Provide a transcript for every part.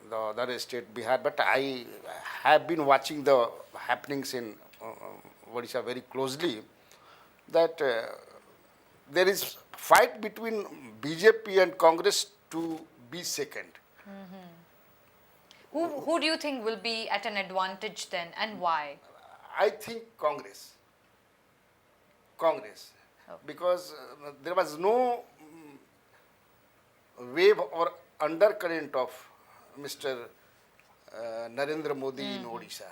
the other state, Bihar, but I have been watching the happenings in Odisha very closely. That there is fight between BJP and Congress to be second. Who do you think will be at an advantage then, and why? I think Congress. Congress. Because there was no wave or undercurrent of Mr. Narendra Modi in Odisha.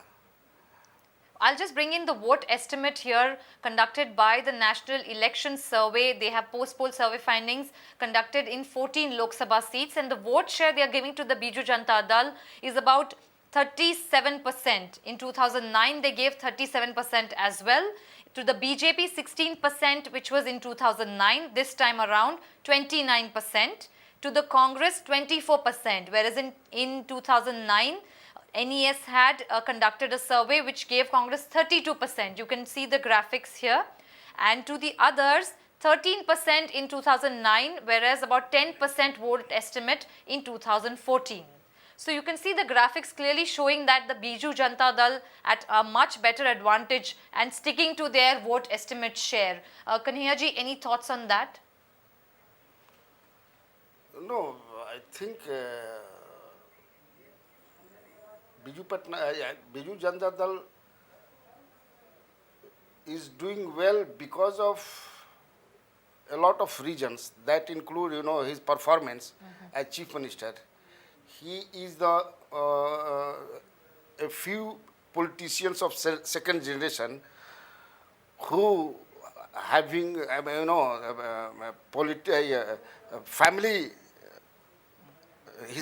I'll just bring in the vote estimate here conducted by the National Election Survey. They have post-poll survey findings conducted in 14 Lok Sabha seats, and the vote share they are giving to the Biju Janata Dal is about 37%. In 2009, they gave 37% as well. To the BJP, 16%, which was in 2009. This time around, 29%. To the Congress, 24%, whereas in 2009, NES had conducted a survey which gave Congress 32%. You can see the graphics here. And to the others, 13% in 2009, whereas about 10% vote estimate in 2014. So you can see the graphics clearly showing that the Biju Janata Dal at a much better advantage and sticking to their vote estimate share. Kanhaiya ji, any thoughts on that? No, I think Biju Janata Dal is doing well because of a lot of reasons that include, his performance as chief minister. He is the a few politicians of second generation who having family.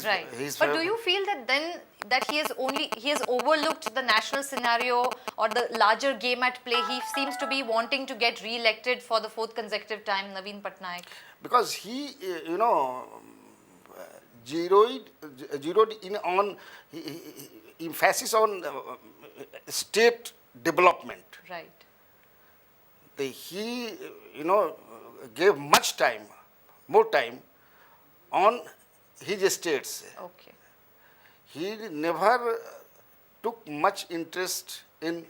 Right. But do you feel that then that he has overlooked the national scenario or the larger game at play? He seems to be wanting to get re-elected for the fourth consecutive time, Naveen Patnaik. Because he, zeroed in on emphasis on state development. Right. He, gave more time on his states. Okay. He never took much interest in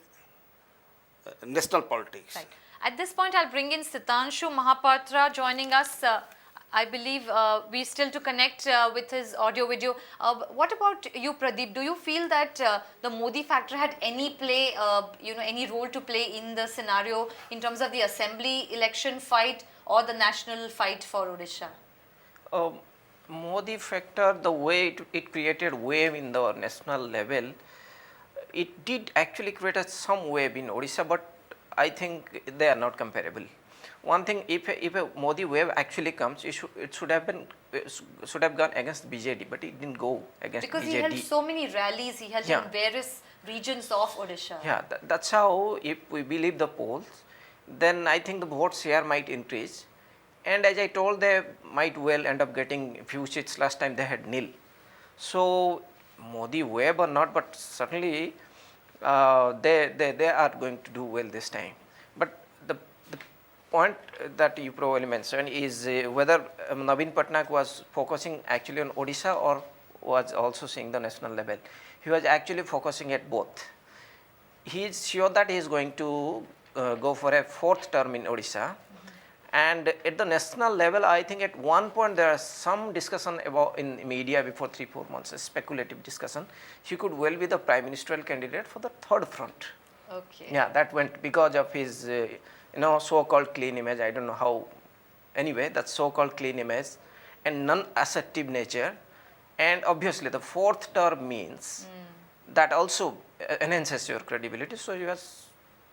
national politics. Right. At this point, I'll bring in Sitanshu Mahapatra joining us. I believe we're still to connect with his audio video. What about you, Pradeep? Do you feel that the Modi factor had any play, any role to play in the scenario in terms of the assembly election fight or the national fight for Odisha? Modi factor, the way it created wave in the national level, it did actually create some wave in Odisha, but I think they are not comparable. One thing, if a Modi wave actually comes, it should have gone against BJD, but it didn't go against because BJD. He held so many rallies, he held in various regions of Odisha. Yeah, that's how, if we believe the polls, then I think the vote share might increase. And as I told, they might well end up getting few seats. Last time they had nil. So Modi wave or not, but certainly they are going to do well this time. But the point that you probably mentioned is whether Naveen Patnaik was focusing actually on Odisha or was also seeing the national level. He was actually focusing at both. He is sure that he is going to go for a fourth term in Odisha. And at the national level, I think at one point there is some discussion about in media before 3-4 months, a speculative discussion. He could well be the prime ministerial candidate for the third front. Okay. Yeah, that went because of his, so-called clean image. I don't know how. Anyway, that so-called clean image and non-assertive nature, and obviously the fourth term means that also enhances your credibility. So you are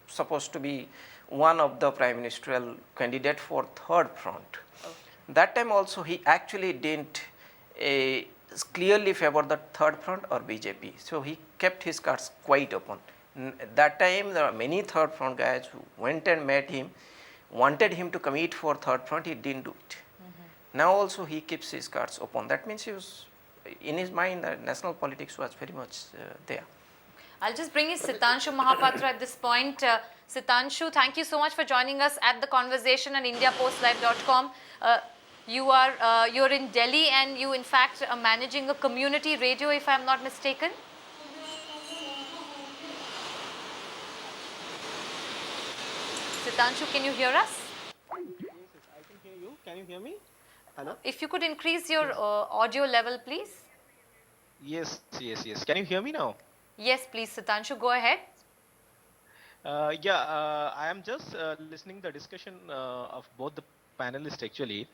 supposed to be one of the prime ministerial candidate for third front. Okay. That time also he actually didn't clearly favor the third front or BJP. So he kept his cards quite open. At that time there are many third front guys who went and met him, wanted him to commit for third front, he didn't do it. Now also he keeps his cards open. That means he was, in his mind, national politics was very much there. I'll just bring in Sitanshu Mahapatra at this point. Sitanshu, thank you so much for joining us at the conversation on IndiaPostLive.com. You're in Delhi, and you in fact are managing a community radio, if I'm not mistaken. Sitanshu, can you hear us? Yes, yes, I can hear you. Can you hear me? Hello? If you could increase your Yes. audio level, please. Yes, yes, yes. Can you hear me now? Yes, please, Sitanshu, go ahead. I am just listening the discussion of both the panelists actually.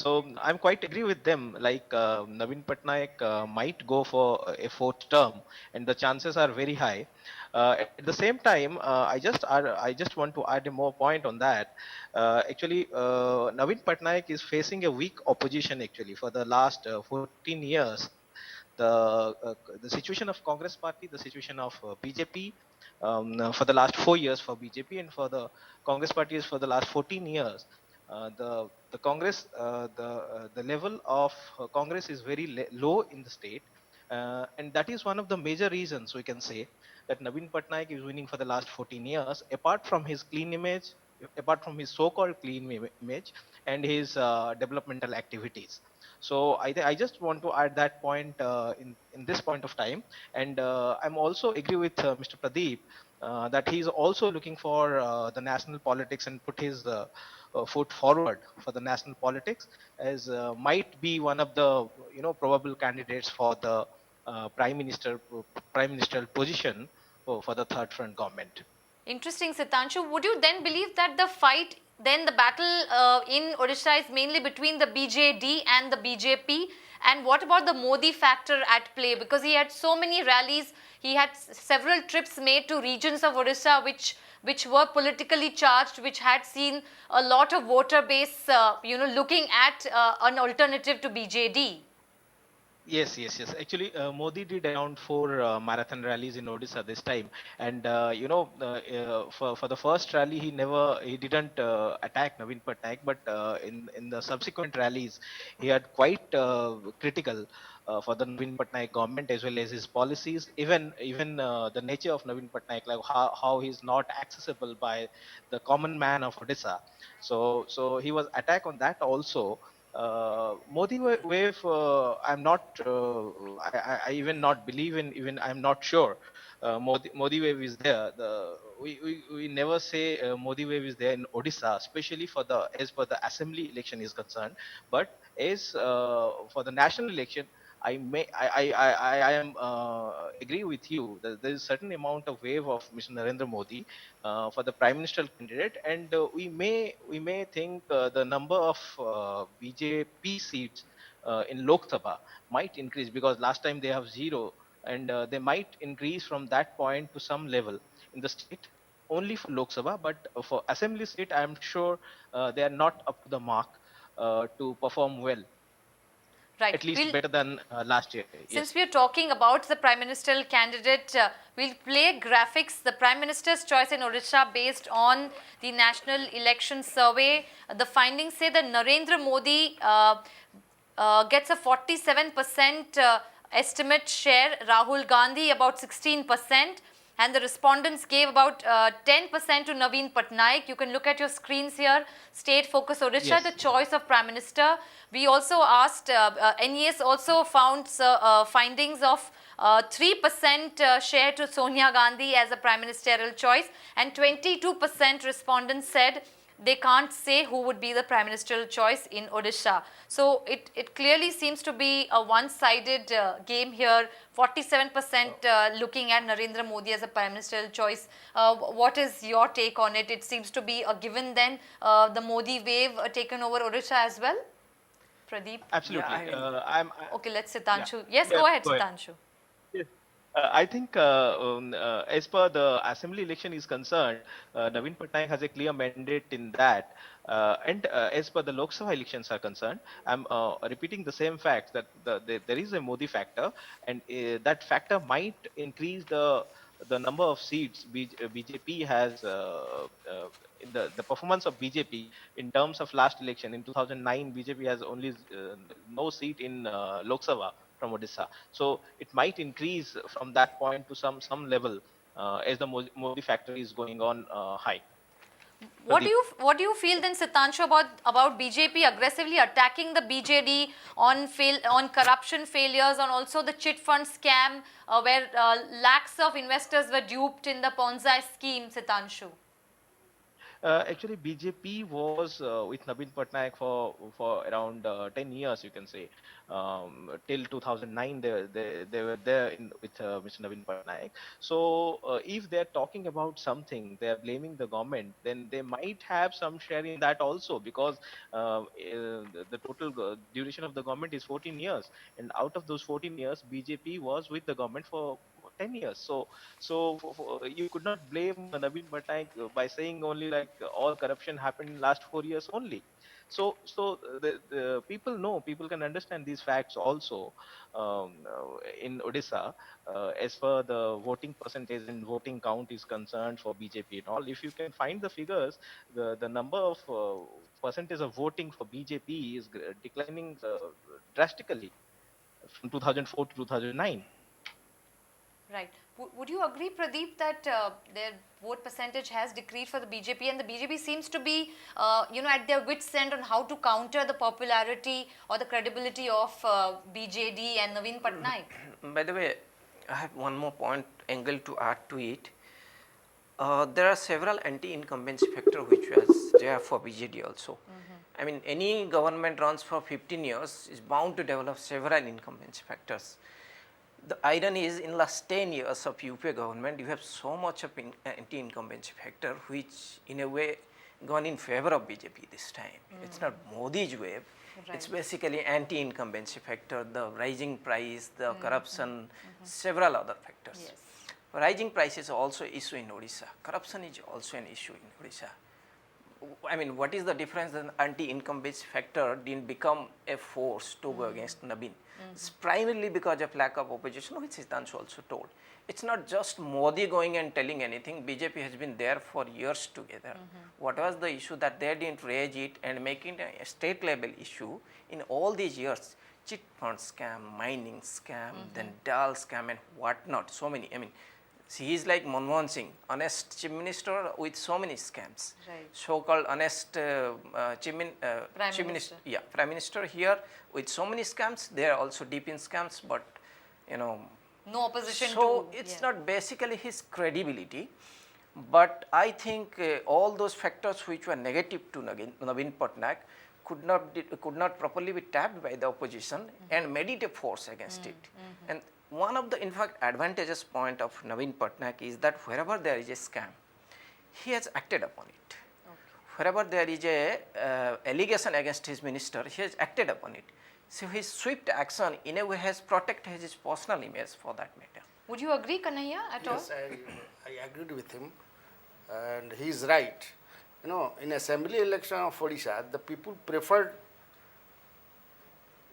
So I'm quite agree with them. Like Naveen Patnaik might go for a fourth term, and the chances are very high. At the same time, I just want to add a more point on that. Naveen Patnaik is facing a weak opposition actually for the last 14 years. The situation of Congress party, the situation of BJP for the last 4 years for BJP, and for the Congress party is for the last 14 years. The Congress the level of Congress is very low in the state, and that is one of the major reasons we can say that Naveen Patnaik is winning for the last 14 years. Apart from his clean image, apart from his so-called clean image and his developmental activities. So I just want to add that point in this point of time, and I'm also agree with Mr. Pradeep that he's also looking for the national politics and put his foot forward for the national politics as might be one of the probable candidates for the prime minister position for the third front government. Interesting, Sitanshu. Would you then believe that the battle in Odisha is mainly between the BJD and the BJP? And what about the Modi factor at play? Because he had so many rallies, he had several trips made to regions of Odisha which were politically charged, which had seen a lot of voter base, looking at an alternative to BJD. Yes, yes, yes. Actually, Modi did around four marathon rallies in Odisha this time, and for the first rally, he didn't attack Naveen Patnaik, but in the subsequent rallies, he had quite critical for the Naveen Patnaik government as well as his policies, even the nature of Naveen Patnaik, like how he's not accessible by the common man of Odisha. So he was attacked on that also. Modi wave, I'm not, I even not believe in, even I'm not sure. Modi wave is there. We never say Modi wave is there in Odisha, especially as per the assembly election is concerned. But as for the national election, I am agree with you that there is certain amount of wave of Mr. Narendra Modi for the prime minister candidate, and we may think the number of BJP seats in Lok Sabha might increase, because last time they have zero, and they might increase from that point to some level in the state only for Lok Sabha, but for assembly seat I am sure they are not up to the mark to perform well, Right. at least better than last year. Since Yes. we are talking about the prime ministerial candidate, we'll play graphics, the prime minister's choice in Odisha based on the National Election Survey. The findings say that Narendra Modi gets a 47% estimate share, Rahul Gandhi about 16%, and the respondents gave about 10% to Naveen Patnaik. You can look at your screens here. State Focus Odisha, Yes. the choice of Prime Minister. We also asked, NES also found findings of 3% share to Sonia Gandhi as a prime ministerial choice, and 22% respondents said they can't say who would be the prime ministerial choice in Odisha. So it clearly seems to be a one-sided game here. 47% looking at Narendra Modi as a prime ministerial choice. What is your take on it? It seems to be a given then, the Modi wave taken over Odisha as well. Pradeep? Absolutely. Yeah, I Okay, let's Yeah. Sitanshu. Yes, Yeah. go ahead, Go ahead. Sitanshu. Yes. I think as per the assembly election is concerned, Naveen Patnaik has a clear mandate in that. And as per the Lok Sabha elections are concerned, I'm repeating the same fact that there is a Modi factor, and that factor might increase the number of seats BJP has in the performance of BJP in terms of last election in 2009. BJP has only no seat in Lok Sabha from Odisha. So it might increase from that point to some level as the Modi factor is going on high. What do you feel then, Sitanshu, about BJP aggressively attacking the BJD on corruption failures, on also the chit fund scam where lakhs of investors were duped in the Ponzi scheme, Sitanshu? Actually, BJP was with Navin Patnaik for around 10 years, you can say. Till 2009, they were there with Mr. Navin Patnaik. So, if they're talking about something, they're blaming the government, then they might have some share in that also, because the total duration of the government is 14 years, and out of those 14 years, BJP was with the government for 10 years. So you could not blame Navin Patnaik by saying only like all corruption happened in last 4 years only. So the people know, people can understand these facts also. In Odisha, as per the voting percentage and voting count is concerned for BJP and all, if you can find the figures, the number of percentage of voting for BJP is declining drastically from 2004 to 2009. Right. Would you agree, Pradeep, that their vote percentage has decreased for the BJP, and the BJP seems to be, at their wits' end on how to counter the popularity or the credibility of BJD and Navin Patnaik? By the way, I have one more point angle to add to it. There are several anti-incumbency factors which was there for BJD also. I mean, any government runs for 15 years is bound to develop several incumbency factors. The irony is, in last 10 years of UPA government, you have so much of anti-incumbency factor which in a way gone in favor of BJP this time. It's not Modi's wave. Right. It's basically anti-incumbency factor, the rising price, the corruption, several other factors. Yes. Rising price is also issue in Odisha. Corruption is also an issue in Odisha. I mean, what is the difference? That anti-incumbency factor didn't become a force to go against Nabin. It's primarily because of lack of opposition, which Sitanshu also told. It's not just Modi going and telling anything. BJP has been there for years together. What was the issue that they didn't raise it and make it a state level issue in all these years? Chit fund scam, mining scam, then Dal scam and whatnot. So many. I mean, he is like Manmohan Singh, honest chief minister with so many scams. Right. So-called honest chief Prime minister, Minister. prime minister here with so many scams. They are also deep in scams, but No opposition so to. it's Yeah. not basically his credibility, but I think all those factors which were negative to Navin Patnaik could not properly be tapped by the opposition and made it a force against it. And one of the, in fact, advantageous point of Navin Patnaik is that wherever there is a scam, he has acted upon it. Wherever there is a allegation against his minister, he has acted upon it. So his swift action in a way has protected his personal image for that matter. Would you agree, Kanhaiya, at all? Yes, I agreed with him, and he is right. In assembly election of Odisha, the people preferred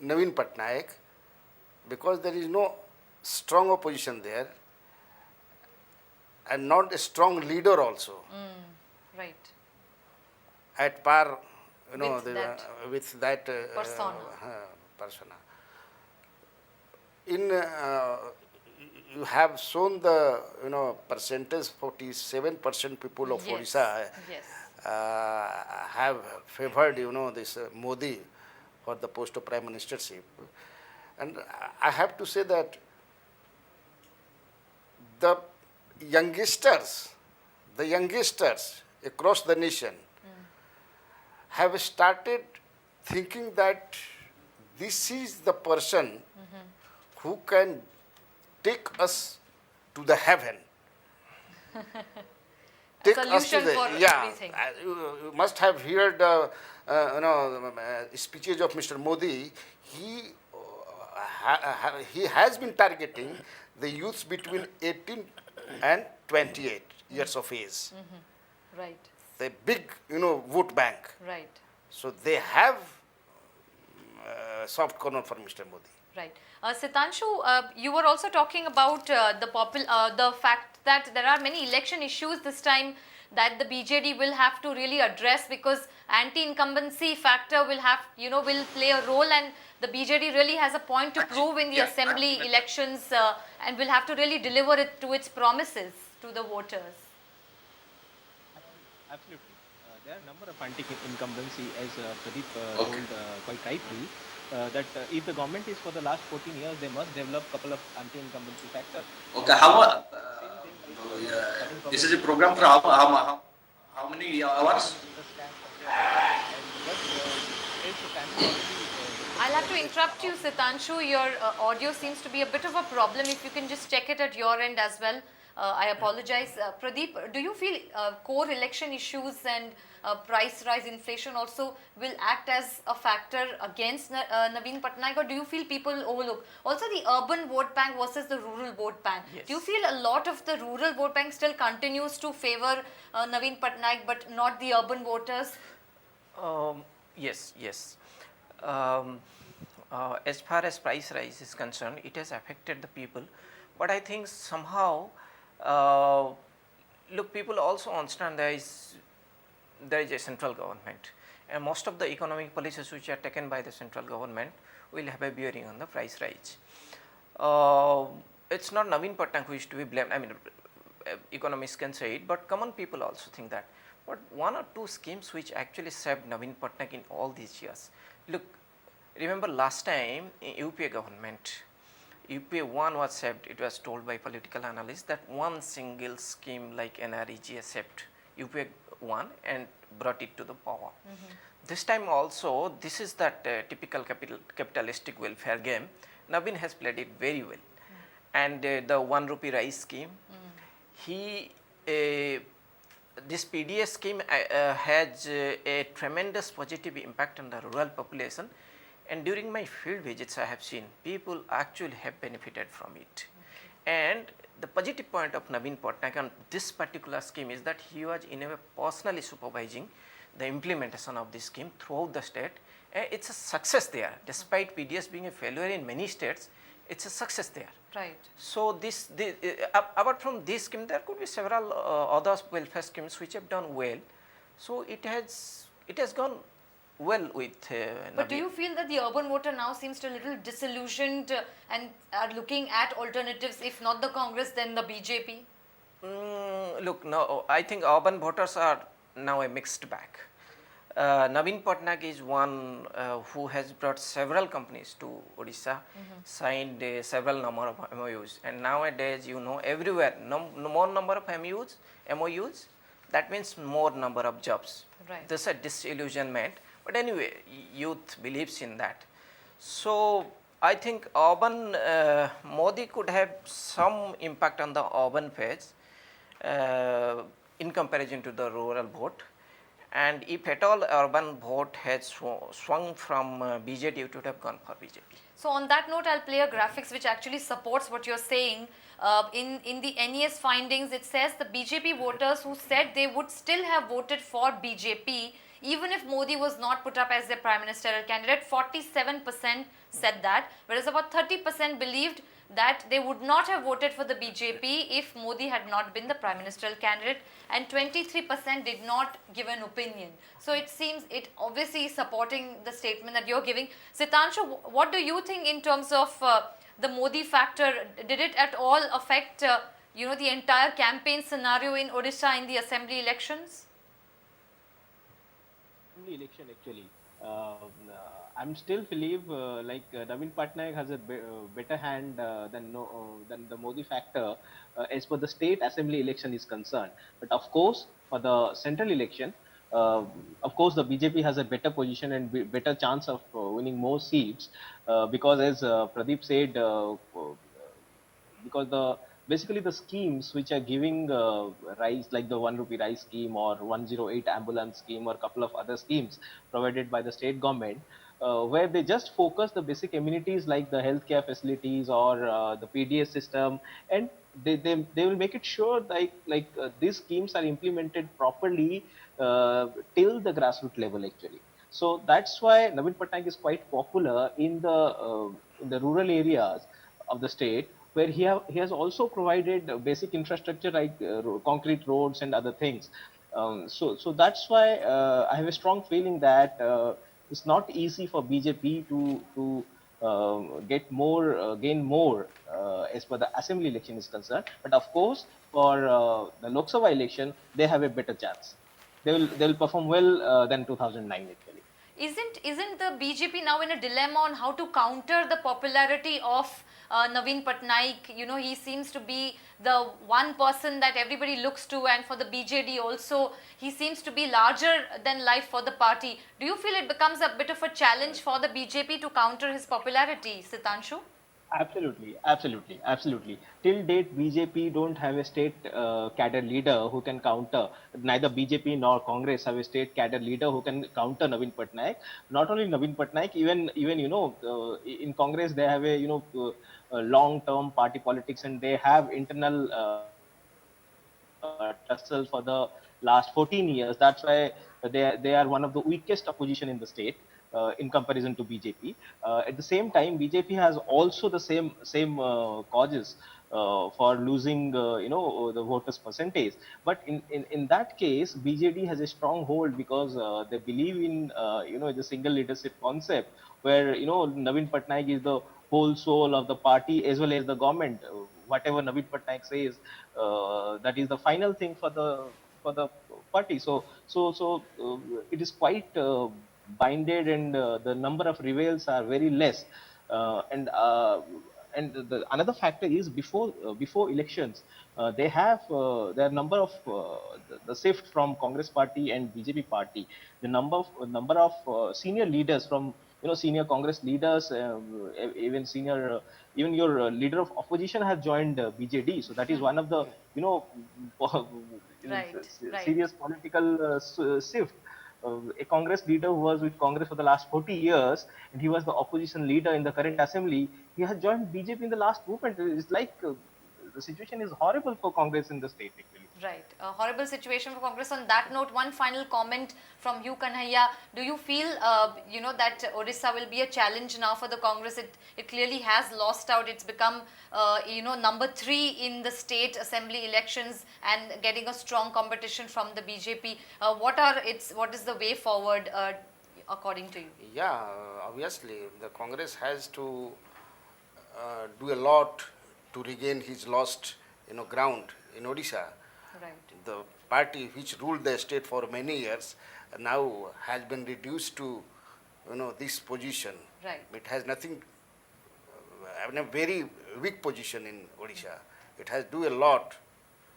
Navin Patnaik because there is no strong opposition there and not a strong leader also Right. at par, With with that persona. persona. You have shown the percentage. 47% people of Yes. Odisha Yes. have favored this Modi for the post of prime ministership, and I have to say that the youngsters across the nation have started thinking that this is the person who can take us to the heaven. Take us to solution the for everything. You must have heard speeches of Mr. Modi. He has been targeting the youths between 18 and 28 years of age. Right. The big, vote bank. Right. So they have soft corner for Mr. Modi. Right. Sitanshu, you were also talking about the fact that there are many election issues this time that the BJD will have to really address, because anti-incumbency factor will play a role, and the BJD really has a point to prove in the assembly elections and will have to really deliver it to its promises to the voters. Absolutely. there are a number of anti-incumbency, as Pradeep Okay. told quite rightly, that if the government is for the last 14 years, they must develop a couple of anti-incumbency factors. Okay. How Saying things like cutting this is a provisions, program for how many hours? with the stance that they are taking. And what is the panel already I'll have to discussed with interrupt you, about Sitanshu. Your audio seems to be a bit of a problem. If you can just check it at your end as well. I apologize. Pradeep, do you feel core election issues and price rise, inflation also will act as a factor against Naveen Patnaik, or do you feel people overlook? Also, the urban vote bank versus the rural vote bank. Yes. Do you feel a lot of the rural vote bank still continues to favor Naveen Patnaik but not the urban voters? Yes, yes. Um, as far as price rise is concerned, it has affected the people, but I think somehow, uh, look, people also understand there is a central government, and most of the economic policies which are taken by the central government will have a bearing on the price rise. It's not Naveen Patnaik who is to be blamed. I mean, economists can say it, but common people also think that. But one or two schemes which actually saved Naveen Patnaik in all these years. Look, remember last time in UPA government, UPA 1 was saved. It was told by political analysts that one single scheme like NREGA saved UPA 1 and brought it to the power. This time also, this is that typical capitalistic welfare game. Naveen has played it very well. And the 1 rupee rice scheme, he this PDS scheme has a tremendous positive impact on the rural population, and during my field visits I have seen people actually have benefited from it. And the positive point of Naveen Patnaik on this particular scheme is that he was in a way personally supervising the implementation of this scheme throughout the state. It's a success there, despite PDS being a failure in many states, it's a success there. Right. So apart from this scheme, there could be several other welfare schemes which have done well. So it has gone well with. But do Naveen. you feel that the urban voter now seems to a little disillusioned and are looking at alternatives? If not the Congress, then the BJP. Look, no, I think urban voters are now a mixed bag. Naveen Patnaik is one who has brought several companies to Odisha, signed several number of MOUs, and nowadays, you know, everywhere, more number of MOUs, that means more number of jobs. Right. This is a disillusionment, but anyway, youth believes in that. So I think urban Modi could have some impact on the urban phase in comparison to the rural vote. And if at all urban vote has swung from BJP, it would have gone for BJP. So on that note, I'll play a graphics which actually supports what you're saying. In the NES findings, it says the BJP voters who said they would still have voted for BJP even if Modi was not put up as their prime ministerial candidate. 47% said that, whereas about 30% believed that they would not have voted for the BJP if Modi had not been the prime ministerial candidate, and 23% did not give an opinion. So it seems it obviously is supporting the statement that you're giving. Sitanshu, what do you think in terms of the Modi factor? Did it at all affect the entire campaign scenario in Odisha in the assembly elections? election actually. I'm still believe Naveen Patnaik has a better hand than the Modi factor as per the state assembly election is concerned. But of course, for the central election, of course, the BJP has a better position and better chance of winning more seats because, as Pradeep said, because basically the schemes which are giving rice, like the 1 rupee rice scheme or 108 ambulance scheme or a couple of other schemes provided by the state government, where they just focus the basic amenities like the healthcare facilities or the PDS system, and they will make it sure these schemes are implemented properly till the grassroots level actually. So that's why Naveen Patnaik is quite popular in the rural areas of the state, where he has also provided basic infrastructure like concrete roads and other things. So that's why I have a strong feeling that it's not easy for BJP to gain more as per the assembly election is concerned. But of course, for the Lok Sabha election, they have a better chance. they will perform well than 2009 actually. Isn't the BJP now in a dilemma on how to counter the popularity of Naveen Patnaik? You know, he seems to be the one person that everybody looks to, and for the BJD also, he seems to be larger than life for the party. Do you feel it becomes a bit of a challenge for the BJP to counter his popularity, Sitanshu? Absolutely, absolutely, absolutely. Till date, BJP don't have a state cadre leader who can counter. Neither BJP nor Congress have a state cadre leader who can counter Naveen Patnaik. Not only Naveen Patnaik, even in Congress they have a long-term party politics, and they have internal tussle for the last 14 years. That's why they are one of the weakest opposition in the state in comparison to BJP. At the same time, BJP has also the same causes for losing the voters percentage. But in that case, BJD has a strong hold because they believe in the single leadership concept, where Naveen Patnaik is the whole soul of the party as well as the government. Whatever Naveen Patnaik says, that is the final thing for the party. So it is quite binded, and the number of rivals are very less. And the another factor is before elections, they have their number of the shift from Congress party and BJP party. The number of senior leaders from senior Congress leaders, even senior even your leader of opposition has joined BJD. So that is one of the Right, right. serious political shift. A Congress leader who was with Congress for the last 40 years, and he was the opposition leader in the current assembly. He has joined BJP in the last movement. It's like the situation is horrible for Congress in the state, actually. Right. A horrible situation for Congress. On that note, one final comment from you, Kanhaiya. Do you feel, that Odisha will be a challenge now for the Congress? It clearly has lost out. It's become, number 3 in the state assembly elections and getting a strong competition from the BJP. What is the way forward, according to you? Yeah, obviously, the Congress has to do a lot to regain his lost, ground in Odisha. Right. The party which ruled the state for many years now has been reduced to, this position. Right. It has nothing, a very weak position in Odisha. It has do a lot.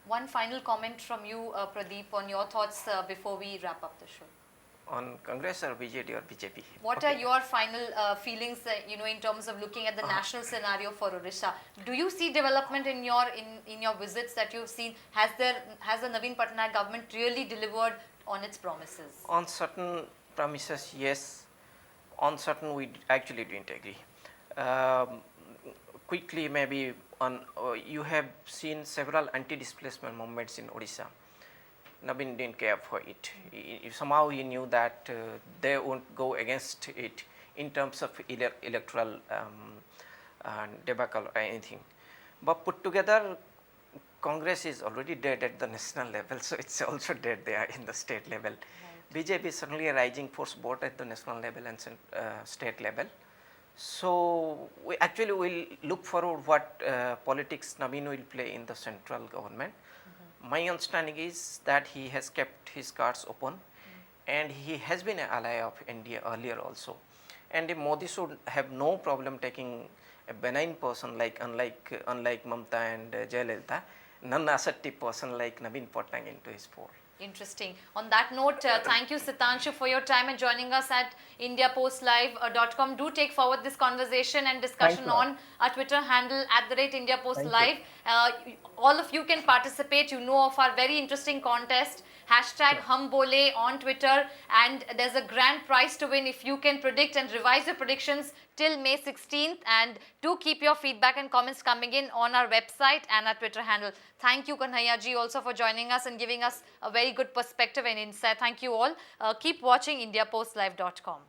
One final comment from you, Pradeep, on your thoughts before we wrap up the show. On Congress or BJD or BJP? What are your final feelings, in terms of looking at the national scenario for Odisha? Do you see development in your visits that you've seen? Has the Naveen Patnaik government really delivered on its promises? On certain promises, yes. On certain, we actually didn't agree. Quickly, maybe on you have seen several anti-displacement movements in Odisha. Naveen didn't care for it. Somehow he knew that they won't go against it in terms of electoral debacle or anything. But put together, Congress is already dead at the national level, so it's also dead there in the state level. Right. BJP is certainly a rising force both at the national level and state level. So we actually will look forward what politics Naveen will play in the central government. My understanding is that he has kept his cards open, and he has been an ally of India earlier also. And Modi should have no problem taking a benign person unlike Mamata and Jayalalitha, non-assertive person like Naveen Patnaik into his fold. Interesting. On that note, thank you, Sitanshu, for your time and joining us at IndiaPostLive.com. Do take forward this conversation and discussion on our Twitter handle @IndiaPostLive. All of you can participate. You know of our very interesting contest, #HumBole on Twitter, and there's a grand prize to win if you can predict and revise your predictions till May 16th. And do keep your feedback and comments coming in on our website and our Twitter handle. Thank you, Kanhaiya ji, also for joining us and giving us a very good perspective and insight. Thank you all. Keep watching IndiaPostLive.com.